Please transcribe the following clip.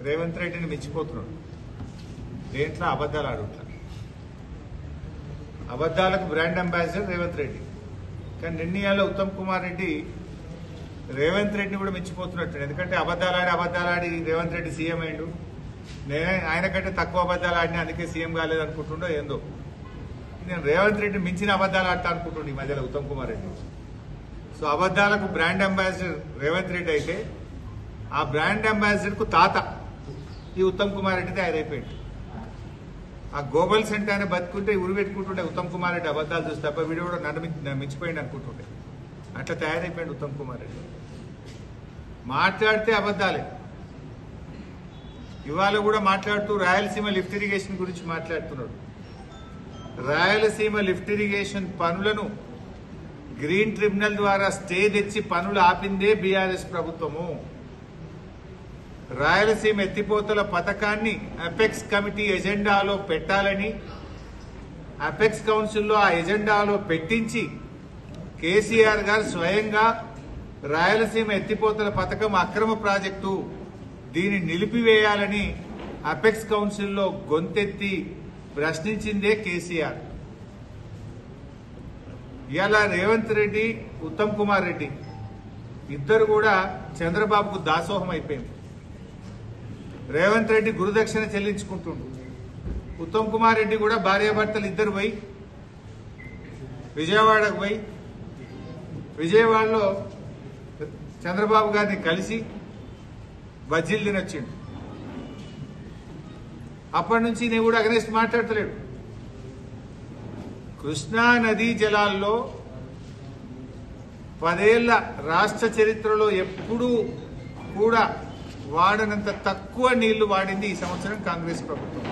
రేవంత్ రెడ్డిని మించిపోతున్నాడు. దేంట్లో అబద్ధాలు ఆడుట్లా. అబద్ధాలకు బ్రాండ్ అంబాసిడర్ రేవంత్ రెడ్డి. కానీ నిర్ణయాల్లో ఉత్తమ్ కుమార్ రెడ్డి రేవంత్ రెడ్డిని కూడా మించిపోతున్నట్టు. ఎందుకంటే అబద్ధాలాడి రేవంత్ రెడ్డి సీఎం అయిండు. ఆయన కంటే తక్కువ అబద్ధాలు ఆడినా అందుకే సీఎం కాలేదు అనుకుంటుండో ఏందో. నేను రేవంత్ రెడ్డి మించిన అబద్ధాలు ఆడతా అనుకుంటుండే ఈ మధ్యలో ఉత్తమ్ కుమార్ రెడ్డి. సో అబద్ధాలకు బ్రాండ్ అంబాసిడర్ రేవంత్ రెడ్డి అయితే ఆ బ్రాండ్ అంబాసిడర్ కు తాత ఈ ఉత్తమ్ కుమార్ రెడ్డి తయారైపోయింది. ఆ గోబల్స్ అంటే ఆయన బతుకుంటే ఉరి పెట్టుకుంటుండే ఉత్తమ్ కుమార్ రెడ్డి అబద్ధాలు చూస్తే తప్ప వీడియో కూడా నన్ను మించిపోయింది అనుకుంటుండే. అట్లా తయారైపోయింది ఉత్తమ్ కుమార్ రెడ్డి. మాట్లాడితే అబద్ధాలే. ఇవాళ కూడా మాట్లాడుతూ రాయలసీమ లిఫ్ట్ ఇరిగేషన్ గురించి మాట్లాడుతున్నాడు. రాయలసీమ లిఫ్ట్ ఇరిగేషన్ పనులను గ్రీన్ ట్రిబ్యునల్ ద్వారా స్టే తెచ్చి పనులు ఆపిందే బీఆర్ఎస్ ప్రభుత్వము. రాయలసీమ ఎత్తిపోతల పథకాన్ని అపెక్స్ కమిటీ ఎజెండాలో పెట్టాలని అపెక్స్ కౌన్సిల్లో ఆ ఎజెండాలో పెట్టించి కేసీఆర్ గారు స్వయంగా రాయలసీమ ఎత్తిపోతల పథకం అక్రమ ప్రాజెక్టు, దీన్ని నిలిపివేయాలని అపెక్స్ కౌన్సిల్లో గొంతెత్తి ప్రశ్నించిందే కేసీఆర్. ఇవాళ రేవంత్ రెడ్డి, ఉత్తమ్ కుమార్ రెడ్డి ఇద్దరు కూడా చంద్రబాబుకు దాసోహం అయిపోయింది. రేవంత్ రెడ్డి గురుదక్షిణ చెల్లించుకుంటుండు. ఉత్తమ్ కుమార్ రెడ్డి కూడా భార్యాభర్తలు ఇద్దరు పోయి విజయవాడకు పోయి విజయవాడలో చంద్రబాబు గారిని కలిసి బజ్జీలు తినొచ్చిండు. అప్పటి నుంచి నేను కూడా అగనెస్ట్ మాట్లాడతలేడు. కృష్ణా నదీ జలాల్లో 10 ఏళ్ల రాష్ట్ర చరిత్రలో ఎప్పుడూ కూడా వాడనంత తక్కువ నీళ్లు వాడింది ఈ సంవత్సరం కాంగ్రెస్ ప్రభుత్వం.